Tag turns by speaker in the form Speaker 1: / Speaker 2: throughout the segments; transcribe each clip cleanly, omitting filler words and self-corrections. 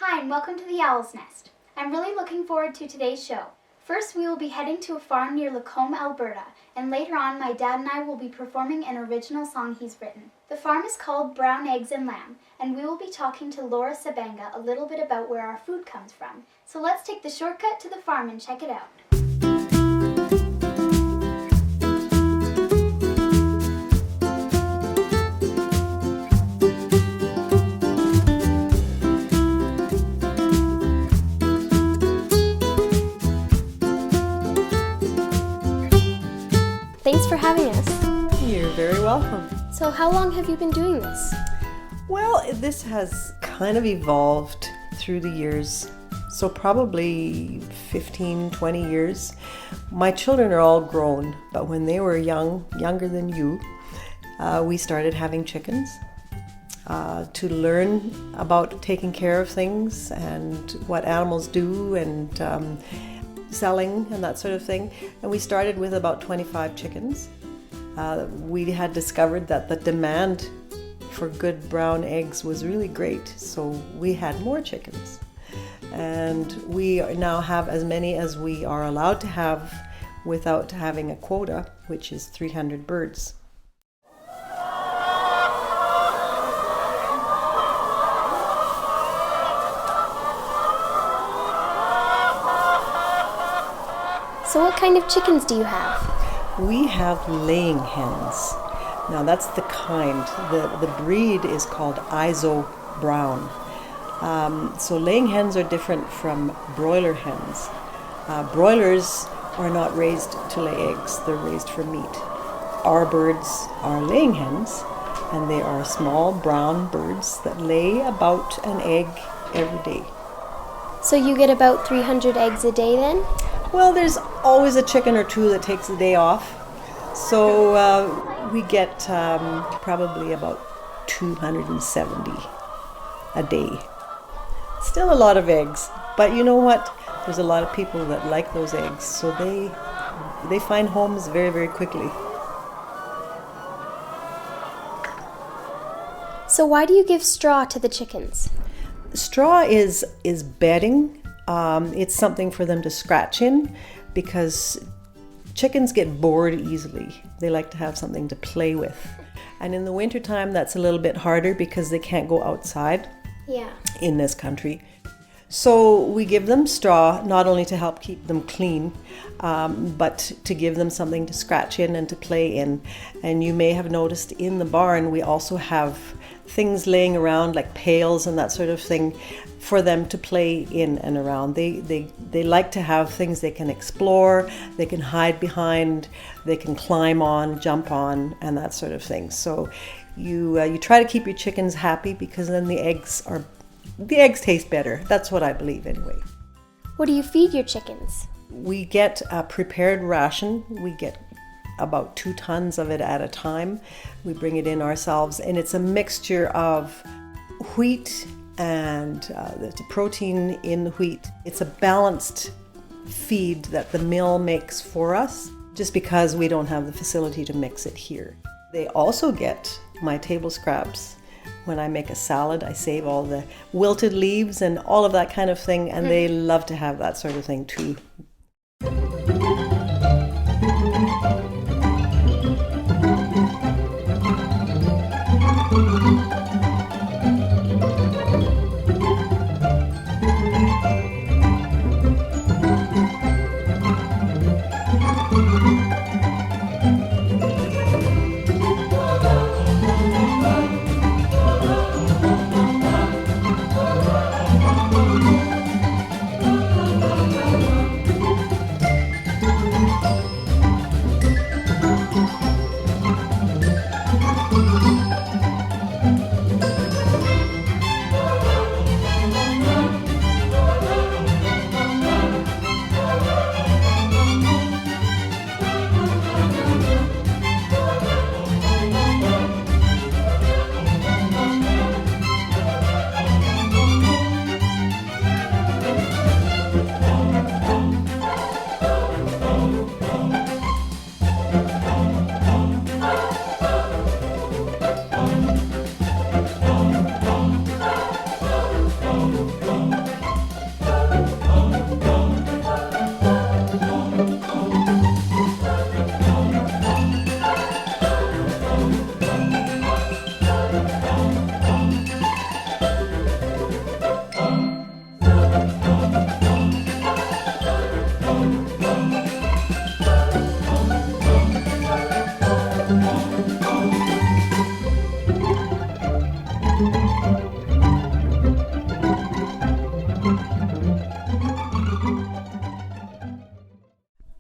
Speaker 1: Hi and welcome to the Owl's Nest. I'm really looking forward to today's show. First, we will be heading to a farm near Lacombe, Alberta, and later on my dad and I will be performing an original song he's written. The farm is called Brown Eggs and Lamb, and we will be talking to Laura Siebenga a little bit about where our food comes from. So let's take the shortcut to the farm and check it out.
Speaker 2: Thanks for having us.
Speaker 3: You're very welcome.
Speaker 2: So how long have you been doing this?
Speaker 3: Well, this has kind of evolved through the years. So probably 15, 20 years. My children are all grown, but when they were younger than you, we started having chickens to learn about taking care of things and what animals do and selling and that sort of thing. And we started with about 25 chickens. We had discovered that the demand for good brown eggs was really great, so we had more chickens. And we now have as many as we are allowed to have without having a quota, which is 300 birds.
Speaker 2: So what kind of chickens do you have?
Speaker 3: We have laying hens. Now that's the kind. The breed is called ISO Brown. So laying hens are different from broiler hens. Broilers are not raised to lay eggs, they're raised for meat. Our birds are laying hens, and they are small brown birds that lay about an egg every day.
Speaker 2: So you get about 300 eggs a day then?
Speaker 3: Well, there's always a chicken or two that takes a day off. So we get probably about 270 a day. Still a lot of eggs, but you know what? There's a lot of people that like those eggs, so they find homes very, very quickly.
Speaker 2: So why do you give straw to the chickens?
Speaker 3: Straw is bedding. It's something for them to scratch in because chickens get bored easily. They like to have something to play with. And in the wintertime, that's a little bit harder because they can't go outside in this country. So we give them straw, not only to help keep them clean, but to give them something to scratch in and to play in. And you may have noticed in the barn, we also have things laying around like pails and that sort of thing for them to play in and around. They like to have things they can explore, they can hide behind, they can climb on, jump on, and that sort of thing. So you try to keep your chickens happy because then the eggs taste better. That's what I believe anyway.
Speaker 2: What do you feed your chickens?
Speaker 3: We get a prepared ration. We get about 2 tons of it at a time. We bring it in ourselves, and it's a mixture of wheat and the protein in the wheat. It's a balanced feed that the mill makes for us, just because we don't have the facility to mix it here. They also get my table scraps. When I make a salad, I save all the wilted leaves and all of that kind of thing, and they love to have that sort of thing too.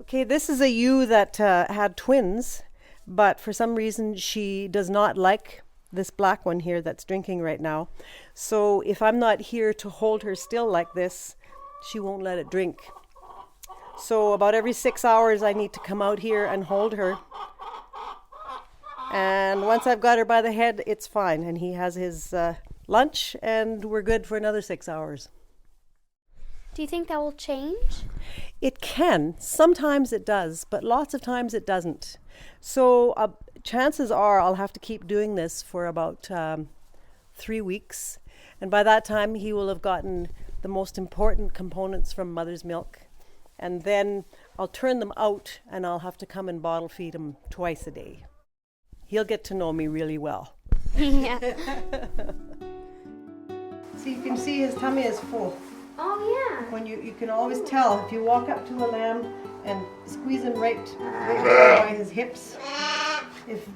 Speaker 3: Okay, this is a ewe that had twins, but for some reason she does not like this black one here that's drinking right now. So if I'm not here to hold her still like this, she won't let it drink. So about every 6 hours I need to come out here and hold her. And once I've got her by the head, it's fine. And he has his lunch and we're good for another 6 hours.
Speaker 2: Do you think that will change?
Speaker 3: It can. Sometimes it does, but lots of times it doesn't. So chances are I'll have to keep doing this for about 3 weeks. And by that time, he will have gotten the most important components from mother's milk. And then I'll turn them out and I'll have to come and bottle feed him twice a day. He'll get to know me really well.
Speaker 2: Yeah.
Speaker 3: So you can see his tummy is full.
Speaker 2: Oh, yeah.
Speaker 3: When you can always tell if you walk up to a lamb and squeeze him right by his hips.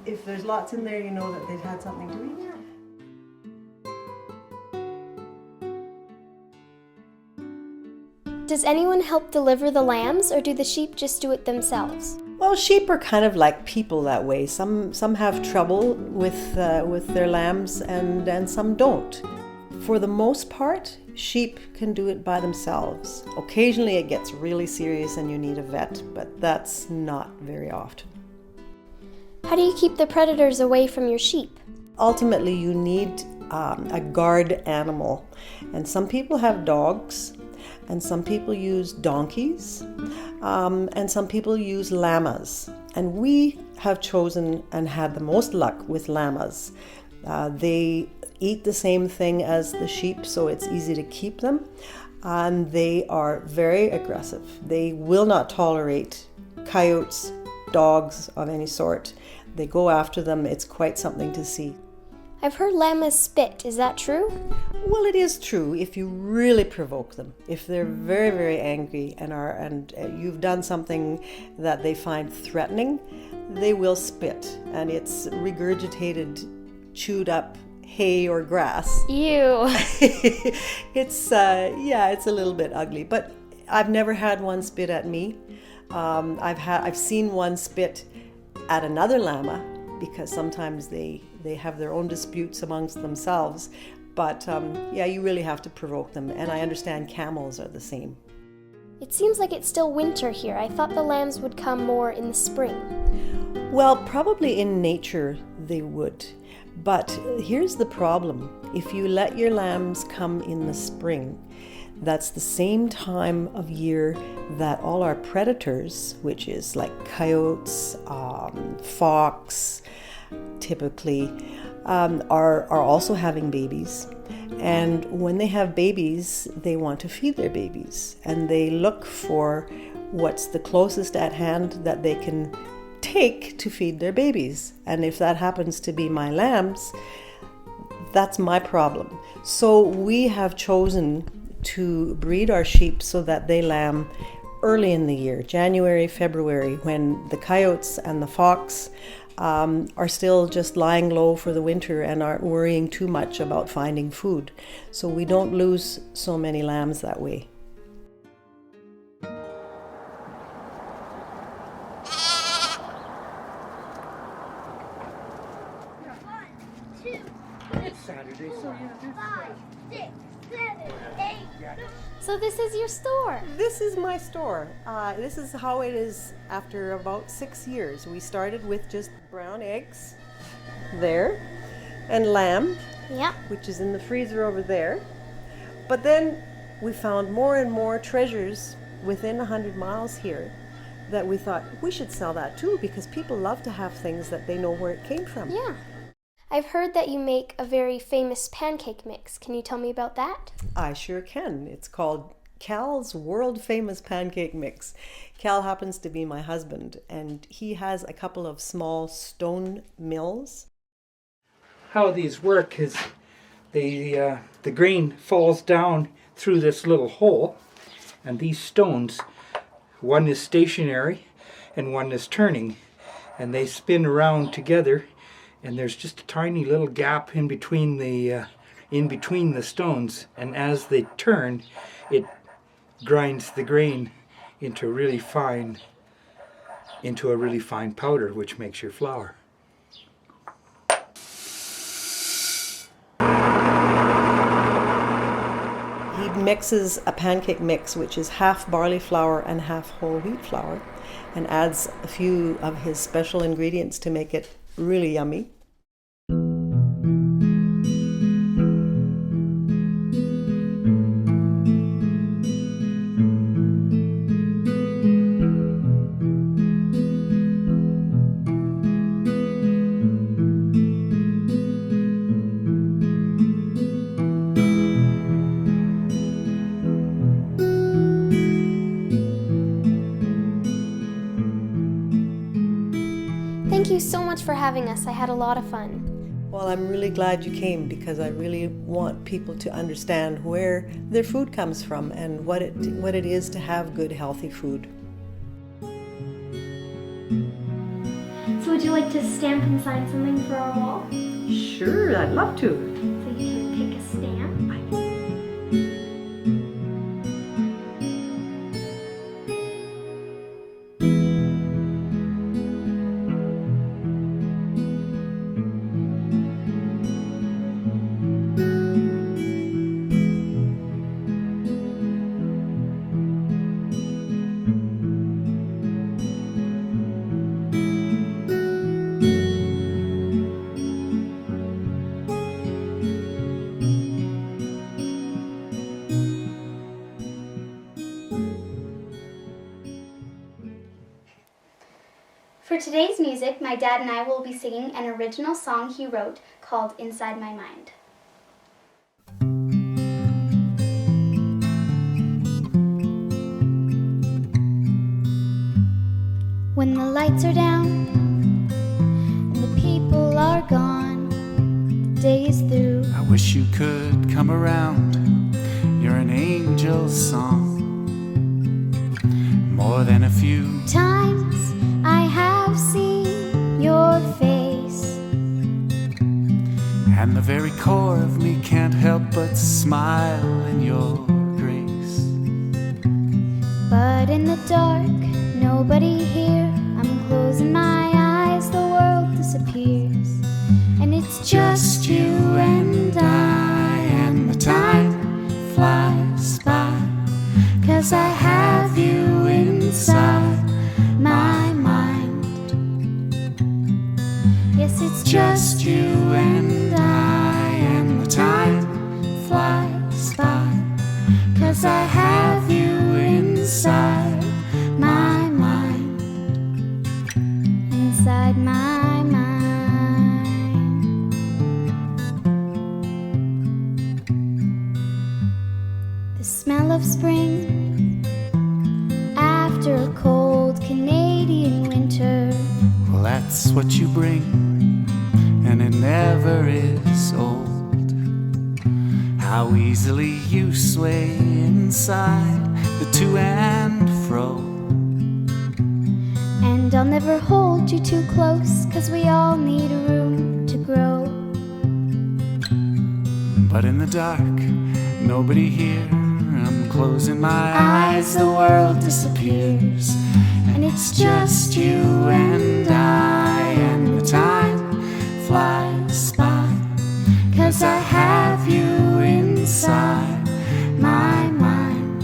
Speaker 3: If there's lots in there, you know that they've had something to eat.
Speaker 2: Does anyone help deliver the lambs, or do the sheep just do it themselves?
Speaker 3: Well, sheep are kind of like people that way. Some have trouble with their lambs and some don't. For the most part, sheep can do it by themselves. Occasionally it gets really serious and you need a vet, but that's not very often.
Speaker 2: How do you keep the predators away from your sheep?
Speaker 3: Ultimately, you need a guard animal. And some people have dogs, and some people use donkeys, and some people use llamas. And we have chosen and had the most luck with llamas. They eat the same thing as the sheep, so it's easy to keep them. And they are very aggressive. They will not tolerate coyotes, dogs of any sort. They go after them. It's quite something to see.
Speaker 2: I've heard llamas spit. Is that true?
Speaker 3: Well, it is true if you really provoke them. If they're very, very angry and you've done something that they find threatening, they will spit. And it's regurgitated, chewed up hay or grass.
Speaker 2: Ew.
Speaker 3: It's a little bit ugly, but I've never had one spit at me. I've seen one spit at another llama because sometimes they have their own disputes amongst themselves. But you really have to provoke them, and I understand camels are the same.
Speaker 2: It seems like it's still winter here. I thought the lambs would come more in the spring.
Speaker 3: Well, probably in nature they would. But here's the problem. If you let your lambs come in the spring, that's the same time of year that all our predators, which is like coyotes, fox, typically, are also having babies. And when they have babies, they want to feed their babies. And they look for what's the closest at hand that they can take to feed their babies. And if that happens to be my lambs, that's my problem. So we have chosen to breed our sheep so that they lamb early in the year, January, February, when the coyotes and the fox are still just lying low for the winter and aren't worrying too much about finding food. So we don't lose so many lambs that way.
Speaker 2: So this is your store?
Speaker 3: This is my store. This is how it is after about 6 years. We started with just brown eggs there and lamb,
Speaker 2: Yeah.
Speaker 3: which is in the freezer over there. But then we found more and more treasures within 100 miles here that we thought we should sell that too, because people love to have things that they know where it came from.
Speaker 2: Yeah. I've heard that you make a very famous pancake mix. Can you tell me about that?
Speaker 3: I sure can. It's called Cal's world-famous pancake mix. Cal happens to be my husband, and he has a couple of small stone mills.
Speaker 4: How these work is the grain falls down through this little hole, and these stones, one is stationary and one is turning, and they spin around together, and there's just a tiny little gap in between the stones, and as they turn, it grinds the grain into a really fine powder, which makes your flour.
Speaker 3: He mixes a pancake mix, which is half barley flour and half whole wheat flour, and adds a few of his special ingredients to make it really yummy.
Speaker 2: Thank you so much for having us. I had a lot of fun.
Speaker 3: Well, I'm really glad you came, because I really want people to understand where their food comes from and what it is to have good, healthy food.
Speaker 1: So would you like to stamp and sign something for our wall?
Speaker 3: Sure, I'd love to.
Speaker 1: So you can pick a stamp. For today's music, my dad and I will be singing an original song he wrote called Inside My Mind. When the lights are down and the people are gone, the day is through.
Speaker 5: I wish you could come around. You're an angel's song. More than a few
Speaker 1: Times I have seen your face,
Speaker 5: and the very core of me can't help but smile in your grace.
Speaker 1: but in the dark, nobody here. I'm closing my eyes, the world disappears, and it's just you and I, and the time flies by, 'cause I have you inside my mind. Yes, it's just you and I, and the time flies by, 'cause I have you inside my mind, inside my mind. The smell of spring after a cold Canadian winter.
Speaker 5: Well, that's what you bring, and it never is old. How easily you sway inside the to and fro.
Speaker 1: And I'll never hold you too close, 'cause we all need a room to grow.
Speaker 5: But in the dark, nobody here. I'm closing my eyes, the world disappears, and it's just you and I, and the time flies by, 'cause I have you inside my mind.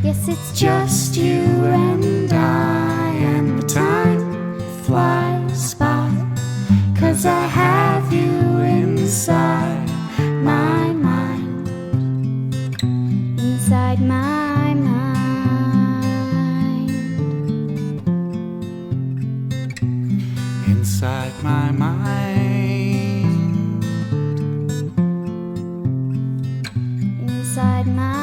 Speaker 5: Yes, it's just you and I, and the time flies by, 'cause I have you inside my mind, inside my mind, inside my mind.
Speaker 1: inside my